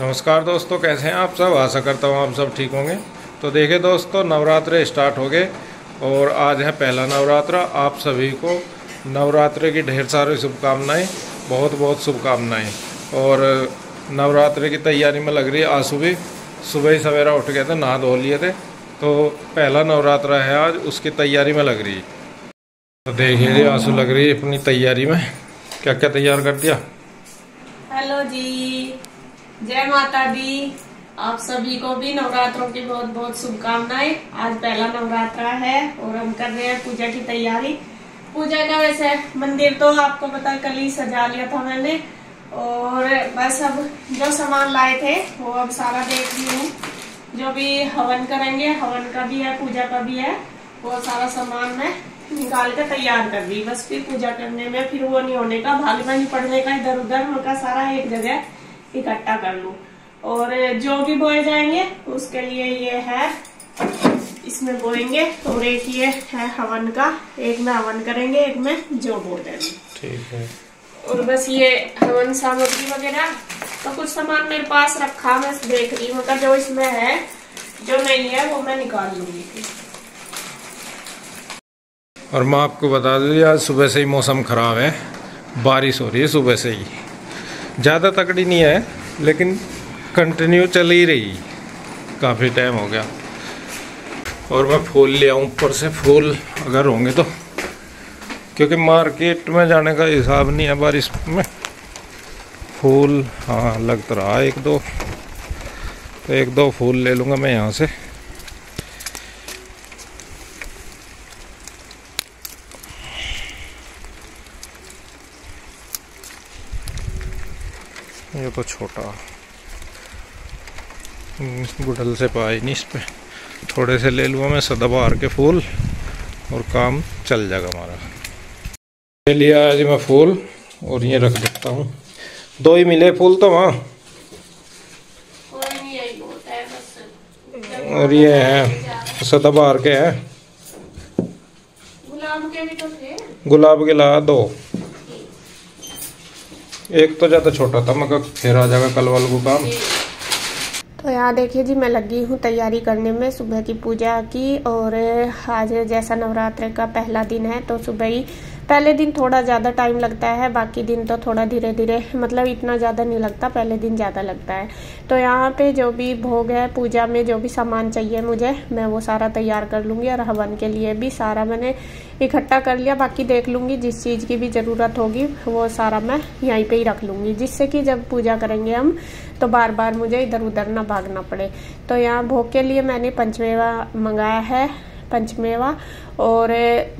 नमस्कार दोस्तों, कैसे हैं आप सब। आशा करता हूँ आप सब ठीक होंगे। तो देखिए दोस्तों, नवरात्रे स्टार्ट हो गए और आज है पहला नवरात्रा। आप सभी को नवरात्रे की ढेर सारी शुभकामनाएं, बहुत बहुत शुभकामनाएं। और नवरात्रे की तैयारी में लग रही है। आज सुबह ही सवेरा उठ गए थे, नहा धो लिए थे, तो पहला नवरात्रा है आज, उसकी तैयारी में लग रही है। तो देखिए आंसू लग रही है अपनी तैयारी में। क्या क्या तैयार कर दिया। हेलो जी, जय माता दी। आप सभी को भी नवरात्रों की बहुत बहुत शुभकामनाएं। आज पहला नवरात्रा है और हम कर रहे हैं पूजा की तैयारी। पूजा का वैसे मंदिर तो आपको पता कल ही सजा लिया था मैंने, और बस अब जो सामान लाए थे वो अब सारा देख रही हूँ। जो भी हवन करेंगे, हवन का भी है, पूजा का भी है, वो सारा सामान मैं निकाल कर तैयार कर दी। बस फिर पूजा करने में फिर वो नहीं होने का, भागना नहीं पड़ने का, इधर उधर उनका सारा एक जगह इकट्ठा कर लूं। और जो भी बोए जाएंगे उसके लिए ये है, इसमें बोएंगे। और एक ये है हवन का, एक में हवन करेंगे, एक में जो बो देंगे। ठीक है। और बस ये हवन सामग्री वगैरह तो कुछ सामान मेरे पास रखा, मैं देख रही हूँ जो इसमें है, जो नहीं है वो मैं निकाल लूंगी। और मैं आपको बता दूँ, आज सुबह से ही मौसम ख़राब है, बारिश हो रही है सुबह से ही। ज़्यादा तकड़ी नहीं है लेकिन कंटिन्यू चल ही रही, काफ़ी टाइम हो गया। और मैं फूल ले आऊँ ऊपर से, फूल अगर होंगे तो, क्योंकि मार्केट में जाने का हिसाब नहीं है बारिश में। फूल हाँ लग तो रहा एक दो, तो एक दो फूल ले लूँगा मैं यहाँ से। ये तो छोटा गुड़हल से पाए नहीं, इस पे थोड़े से ले लूँगा मैं सदाबहार के फूल और काम चल जाएगा हमारा। ले लिया आज मैं फूल और ये रख देता हूँ। दो ही मिले फूल तो वहाँ, और ये है सदाबहार के हैं, गुलाब के भी तो थे। गुलाब के ला दो, एक तो ज़्यादा छोटा था, मगर फिर आ जाएगा कल वाल को काम। तो यहाँ देखिए जी, मैं लगी हूँ तैयारी करने में सुबह की पूजा की। और आज जैसा नवरात्र का पहला दिन है तो सुबह ही पहले दिन थोड़ा ज़्यादा टाइम लगता है, बाकी दिन तो थोड़ा धीरे धीरे, मतलब इतना ज़्यादा नहीं लगता, पहले दिन ज़्यादा लगता है। तो यहाँ पे जो भी भोग है, पूजा में जो भी सामान चाहिए मुझे, मैं वो सारा तैयार कर लूँगी। और हवन के लिए भी सारा मैंने इकट्ठा कर लिया, बाकी देख लूँगी जिस चीज़ की भी ज़रूरत होगी वो सारा मैं यहीं पे ही रख लूँगी, जिससे कि जब पूजा करेंगे हम तो बार बार मुझे इधर उधर ना भागना पड़े। तो यहाँ भोग के लिए मैंने पंचमेवा मंगाया है, पंचमेवा, और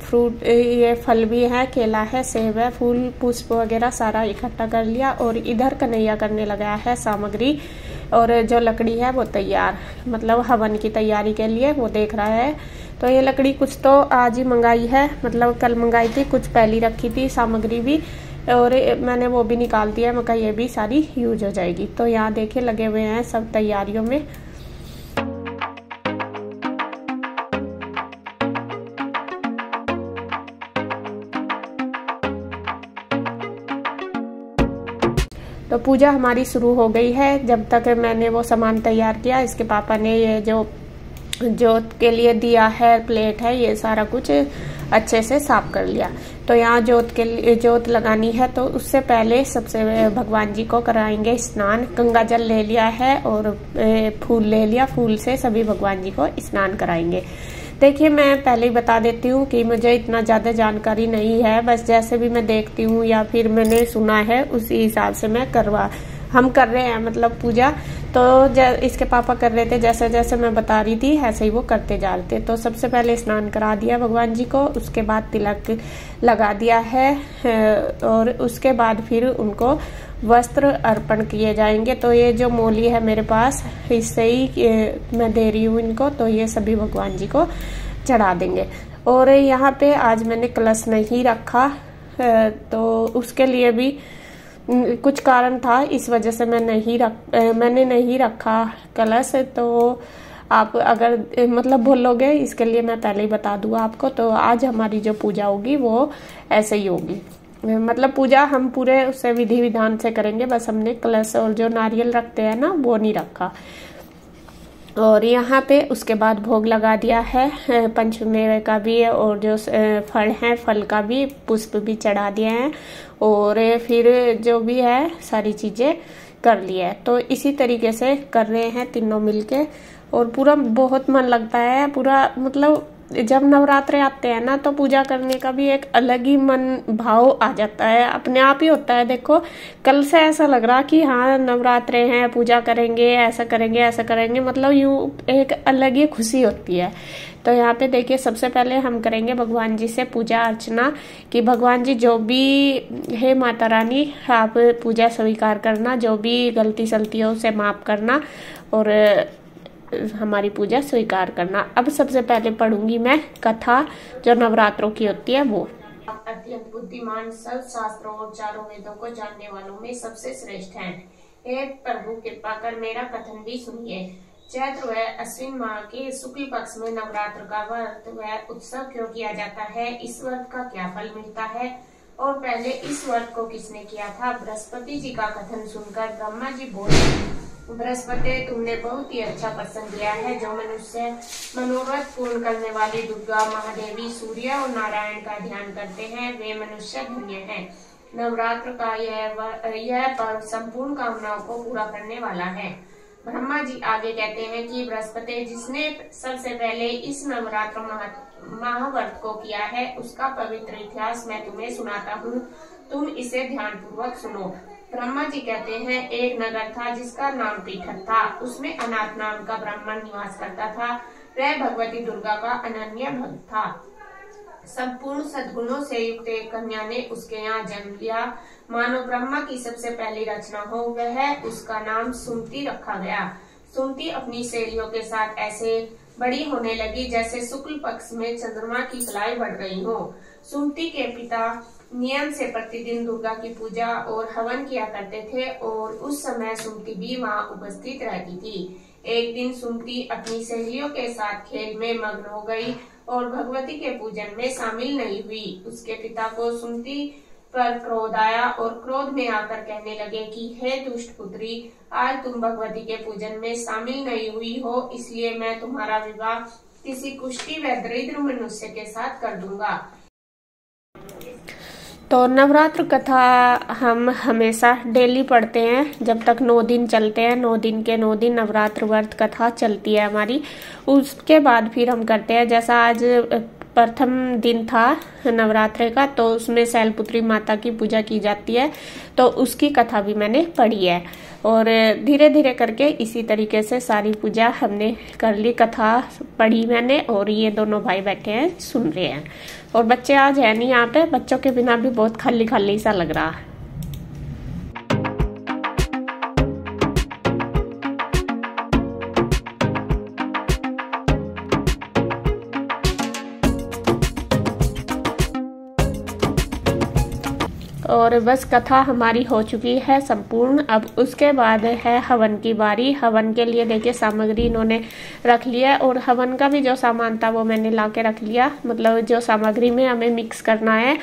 फ्रूट, ये फल भी है, केला है, सेब है, फूल पुष्प वगैरह सारा इकट्ठा कर लिया। और इधर कन्हैया करने लगाया है सामग्री, और जो लकड़ी है वो तैयार, मतलब हवन की तैयारी के लिए वो देख रहा है। तो ये लकड़ी कुछ तो आज ही मंगाई है, मतलब कल मंगाई थी, कुछ पहली रखी थी सामग्री भी, और मैंने वो भी निकाल दिया। मैं कहा ये भी सारी यूज हो जाएगी। तो यहाँ देखिए लगे हुए हैं सब तैयारियों में। तो पूजा हमारी शुरू हो गई है। जब तक मैंने वो सामान तैयार किया, इसके पापा ने ये जो जोत के लिए दिया है, प्लेट है, ये सारा कुछ अच्छे से साफ कर लिया। तो यहाँ जोत के लिए जोत लगानी है, तो उससे पहले सबसे भगवान जी को कराएंगे स्नान। गंगा जल ले लिया है और फूल ले लिया, फूल से सभी भगवान जी को स्नान कराएंगे। देखिए मैं पहले ही बता देती हूँ कि मुझे इतना ज़्यादा जानकारी नहीं है, बस जैसे भी मैं देखती हूँ या फिर मैंने सुना है उसी हिसाब से मैं हम कर रहे हैं, मतलब पूजा। तो इसके पापा कर रहे थे, जैसे जैसे मैं बता रही थी ऐसे ही वो करते जा रहे थे। तो सबसे पहले स्नान करा दिया भगवान जी को, उसके बाद तिलक लगा दिया है, और उसके बाद फिर उनको वस्त्र अर्पण किए जाएंगे। तो ये जो मोली है मेरे पास, इससे ही मैं दे रही हूँ इनको, तो ये सभी भगवान जी को चढ़ा देंगे। और यहाँ पे आज मैंने कलश नहीं रखा, तो उसके लिए भी कुछ कारण था, इस वजह से मैंने नहीं रखा कलश। तो आप अगर मतलब बोलोगे, इसके लिए मैं पहले ही बता दूंगा आपको। तो आज हमारी जो पूजा होगी वो ऐसे ही होगी। मतलब पूजा हम पूरे उससे विधि विधान से करेंगे, बस हमने कलश और जो नारियल रखते हैं ना वो नहीं रखा। और यहाँ पे उसके बाद भोग लगा दिया है पंचमेवे का भी, और जो फल है फल का भी, पुष्प भी चढ़ा दिए हैं, और फिर जो भी है सारी चीजें कर ली है। तो इसी तरीके से कर रहे हैं तीनों मिलके, और पूरा बहुत मन लगता है। पूरा मतलब जब नवरात्रे आते हैं ना तो पूजा करने का भी एक अलग ही मन भाव आ जाता है, अपने आप ही होता है। देखो कल से ऐसा लग रहा कि हाँ नवरात्रे हैं, पूजा करेंगे, ऐसा करेंगे ऐसा करेंगे, मतलब यूं एक अलग ही खुशी होती है। तो यहाँ पे देखिए सबसे पहले हम करेंगे भगवान जी से पूजा अर्चना कि भगवान जी जो भी है, माता रानी आप पूजा स्वीकार करना, जो भी गलती सलती हो उसे माफ करना और हमारी पूजा स्वीकार करना। अब सबसे पहले पढ़ूंगी मैं कथा जो नवरात्रों की होती है वो। अत्यंत बुद्धिमान, सब शास्त्रों और चारों वेदों को जानने वालों में सबसे श्रेष्ठ हैं। हे प्रभु कृपा कर मेरा कथन भी सुनिए। चैत्र व अश्विन माह के शुक्ल पक्ष में नवरात्र का व्रत व उत्सव क्यों किया जाता है, इस व्रत का क्या फल मिलता है और पहले इस व्रत को किसने किया था। बृहस्पति जी का कथन सुनकर ब्रह्मा जी बोले, बृहस्पति तुमने बहुत ही अच्छा प्रश्न दिया है। जो मनुष्य मनोरथ पूर्ण करने वाली दुर्गा, महादेवी, सूर्य और नारायण का ध्यान करते हैं वे मनुष्य धन्य हैं। नवरात्र का यह पर्व संपूर्ण कामनाओं को पूरा करने वाला है। ब्रह्मा जी आगे कहते हैं कि बृहस्पति जिसने सबसे पहले इस नवरात्र महाव्रत को किया है उसका पवित्र इतिहास मैं तुम्हें सुनाता हूँ, तुम इसे ध्यान पूर्वक सुनो। ब्रह्मा जी कहते हैं एक नगर था जिसका नाम पीठक था, उसमें अनाथ नाम का ब्राह्मण निवास करता था। वह भगवती दुर्गा का अनन्य भक्त था। संपूर्ण सद्गुणों से युक्त एक कन्या ने उसके यहाँ जन्म लिया। मानो ब्रह्मा की सबसे पहली रचना हो वह उसका नाम सुमति रखा गया। सुमति अपनी सहेलियों के साथ ऐसे बड़ी होने लगी जैसे शुक्ल पक्ष में चंद्रमा की कलाई बढ़ रही हो। सुमति के पिता नियम से प्रतिदिन दुर्गा की पूजा और हवन किया करते थे और उस समय सुमति भी वहाँ उपस्थित रहती थी। एक दिन सुमति अपनी सहेलियों के साथ खेल में मग्न हो गई और भगवती के पूजन में शामिल नहीं हुई। उसके पिता को सुमति पर क्रोध आया और क्रोध में आकर कहने लगे कि हे दुष्ट पुत्री, आज तुम भगवती के पूजन में शामिल नहीं हुई हो, इसलिए मैं तुम्हारा विवाह किसी कुष्ठी व दरिद्र मनुष्य के साथ कर दूंगा। तो नवरात्र कथा हम हमेशा डेली पढ़ते हैं जब तक 9 दिन चलते हैं। 9 दिन के 9 दिन नवरात्र व्रत कथा चलती है हमारी। उसके बाद फिर हम करते हैं, जैसा आज प्रथम दिन था नवरात्रे का तो उसमें शैलपुत्री माता की पूजा की जाती है, तो उसकी कथा भी मैंने पढ़ी है। और धीरे धीरे करके इसी तरीके से सारी पूजा हमने कर ली, कथा पढ़ी मैंने, और ये दोनों भाई बैठे हैं सुन रहे हैं। और बच्चे आज है नहीं यहाँ पे, बच्चों के बिना भी बहुत खाली खाली सा लग रहा है। और बस कथा हमारी हो चुकी है संपूर्ण। अब उसके बाद है हवन की बारी। हवन के लिए देखिए सामग्री इन्होंने रख लिया, और हवन का भी जो सामान था वो मैंने ला के रख लिया, मतलब जो सामग्री में हमें मिक्स करना है।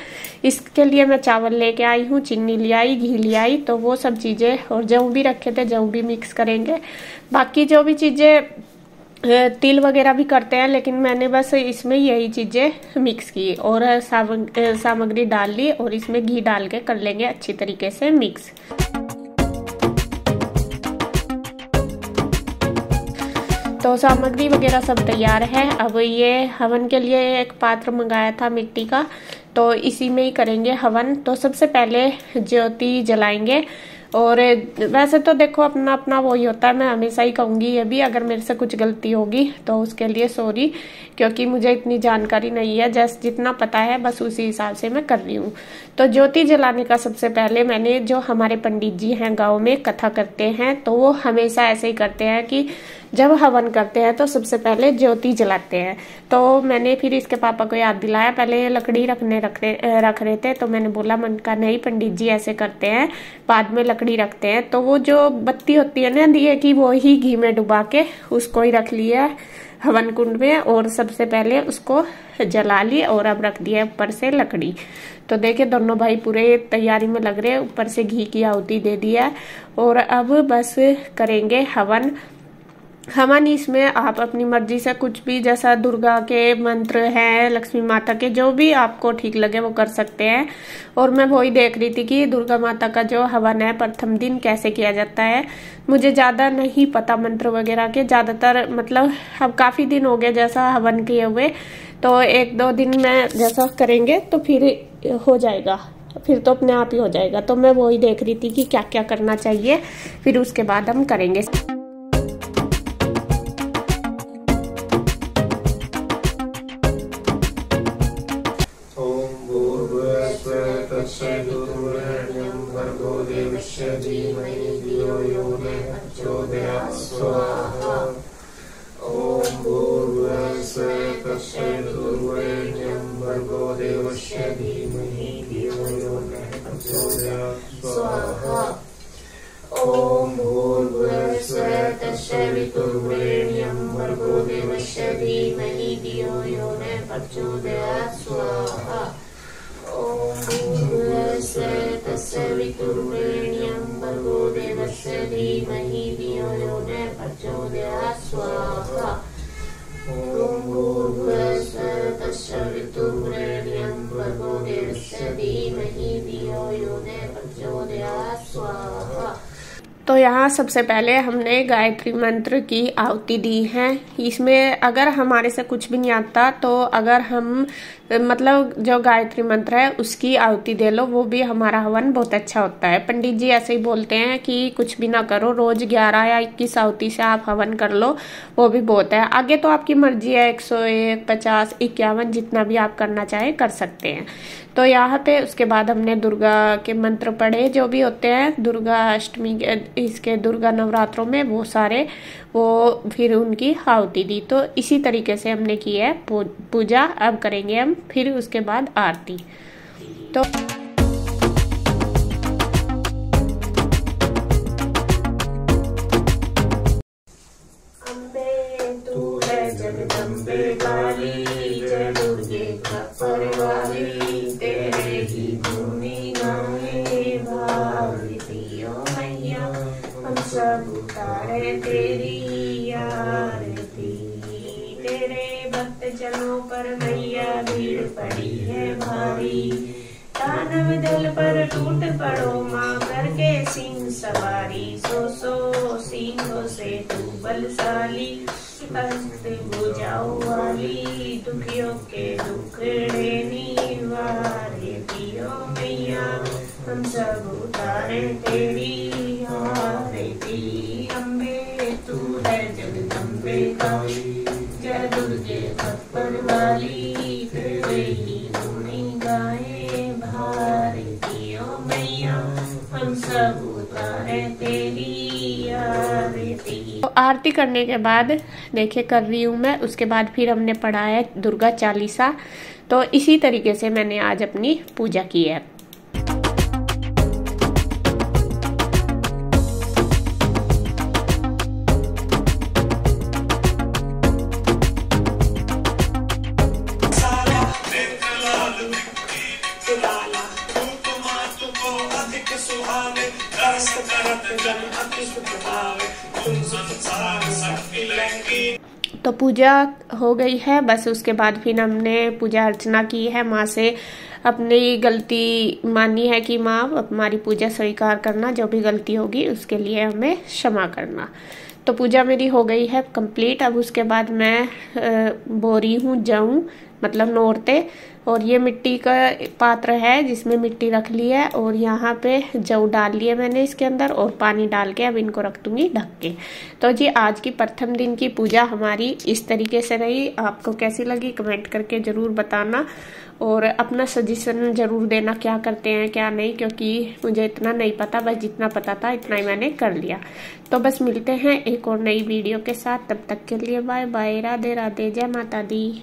इसके लिए मैं चावल लेके आई हूँ, चीनी ले आई, घी ले आई, तो वो सब चीज़ें, और जव भी रखे थे जव भी मिक्स करेंगे। बाकी जो भी चीज़ें तिल वगैरह भी करते हैं, लेकिन मैंने बस इसमें यही चीजें मिक्स की और सामग्री डाल ली, और इसमें घी डाल के कर लेंगे अच्छी तरीके से मिक्स। तो सामग्री वगैरह सब तैयार है। अब ये हवन के लिए एक पात्र मंगाया था मिट्टी का, तो इसी में ही करेंगे हवन। तो सबसे पहले ज्योति जलाएंगे, और वैसे तो देखो अपना अपना वही होता है, मैं हमेशा ही कहूंगी ये भी, अगर मेरे से कुछ गलती होगी तो उसके लिए सॉरी, क्योंकि मुझे इतनी जानकारी नहीं है, जैसे जितना पता है बस उसी हिसाब से मैं कर रही हूँ। तो ज्योति जलाने का सबसे पहले मैंने, जो हमारे पंडित जी हैं गाँव में कथा करते हैं, तो वो हमेशा ऐसे ही करते हैं कि जब हवन करते हैं तो सबसे पहले ज्योति जलाते हैं। तो मैंने फिर इसके पापा को याद दिलाया, पहले लकड़ी रख रहे थे, तो मैंने बोला, मन का नहीं, पंडित जी ऐसे करते हैं, बाद में लकड़ी रखते हैं। तो वो जो बत्ती होती है ना दिए की, वो ही घी में डुबा के उसको ही रख लिया हवन कुंड में, और सबसे पहले उसको जला ली और अब रख दिया ऊपर से लकड़ी। तो देखिए दोनों भाई पूरे तैयारी में लग रहे हैं, ऊपर से घी की आहुति दे दिया और अब बस करेंगे हवन। हवन इसमें आप अपनी मर्जी से कुछ भी, जैसा दुर्गा के मंत्र हैं, लक्ष्मी माता के, जो भी आपको ठीक लगे वो कर सकते हैं। और मैं वही देख रही थी कि दुर्गा माता का जो हवन है प्रथम दिन कैसे किया जाता है। मुझे ज्यादा नहीं पता मंत्र वगैरह के, ज्यादातर मतलब अब काफी दिन हो गए जैसा हवन किए हुए, तो 1-2 दिन में जैसा करेंगे तो फिर हो जाएगा, फिर तो अपने आप ही हो जाएगा। तो मैं वही देख रही थी कि क्या क्या करना चाहिए, फिर उसके बाद हम करेंगे। ओम भूर्भुवस्सुः तस्य वितुर्वरेण्यं भर्गो देवस्य धीमहि धियो यो न प्रचोदयात् स्वाहा। ओम भूर्भुवस्सुः तस्य वितुर्वरेण्यं भर्गो देवस्य धीमहि धियो यो न प्रचोदयात् स्वाहा। ओम भूर्भुवस्सुः तस्य वितुर्वरेण्यं भर्गो देवस्य धीमहि धियो यो न प्रचोदयात् स्वाहा। तो यहाँ सबसे पहले हमने गायत्री मंत्र की आहुति दी है। इसमें अगर हमारे से कुछ भी नहीं आता तो अगर हम मतलब जो गायत्री मंत्र है उसकी आहुति दे लो, वो भी हमारा हवन बहुत अच्छा होता है। पंडित जी ऐसे ही बोलते हैं कि कुछ भी ना करो, रोज 11 या 21 आहुति से आप हवन कर लो, वो भी बहुत है। आगे तो आपकी मर्जी है, 101, 50, 51 जितना भी आप करना चाहे कर सकते हैं। तो यहाँ पे उसके बाद हमने दुर्गा के मंत्र पढ़े, जो भी होते हैं दुर्गा अष्टमी के, इसके दुर्गा नवरात्रों में वो सारे, वो फिर उनकी आहुति दी। तो इसी तरीके से हमने की है पूजा। अब करेंगे हम फिर उसके बाद आरती। तो अम्बे तू है जगदम्बे काली, जय दुर्गे खप्पर वाली, तेरे ही गुणी गाए भारती ओ मैया, हम सब उतारे तेरी आरती। तेरे भक्त जनों पर मैया भीड़ पड़ी है भारी, दानव दल पर टूट पड़ो माँ करके सिंह सवारी। सो सिंहों से तू बलशाली, कष्ट बुझाओ वाली, दुखियों के दुखड़े निवारे पियो मैया, हम सब उतारे तेरी आरती। अम्बे तू है जगदम्बे काली, जय दुर्गे खप्पर वाली, तेरे ही गुणी गाए भारती ओ मैया, हम सब उतारे तेरी आरती। तो आरती करने के बाद देखिए कर रही हूँ मैं, उसके बाद फिर हमने पढ़ा है दुर्गा चालीसा। तो इसी तरीके से मैंने आज अपनी पूजा की है। तो पूजा हो गई है, बस उसके बाद फिर हमने पूजा अर्चना की है। माँ से अपनी गलती मानी है कि माँ हमारी पूजा स्वीकार करना, जो भी गलती होगी उसके लिए हमें क्षमा करना। तो पूजा मेरी हो गई है कंप्लीट। अब उसके बाद मैं बो रही हूँ जऊ, मतलब नोरते, और ये मिट्टी का पात्र है जिसमें मिट्टी रख ली है और यहाँ पे जऊ डाल लिए मैंने इसके अंदर और पानी डाल के अब इनको रख दूंगी ढक के। तो जी आज की प्रथम दिन की पूजा हमारी इस तरीके से रही। आपको कैसी लगी कमेंट करके जरूर बताना और अपना सजेशन जरूर देना, क्या करते हैं क्या नहीं, क्योंकि मुझे इतना नहीं पता, बस जितना पता था इतना ही मैंने कर लिया। तो बस मिलते हैं एक और नई वीडियो के साथ, तब तक के लिए बाय बाय, राधे राधे, जय माता दी।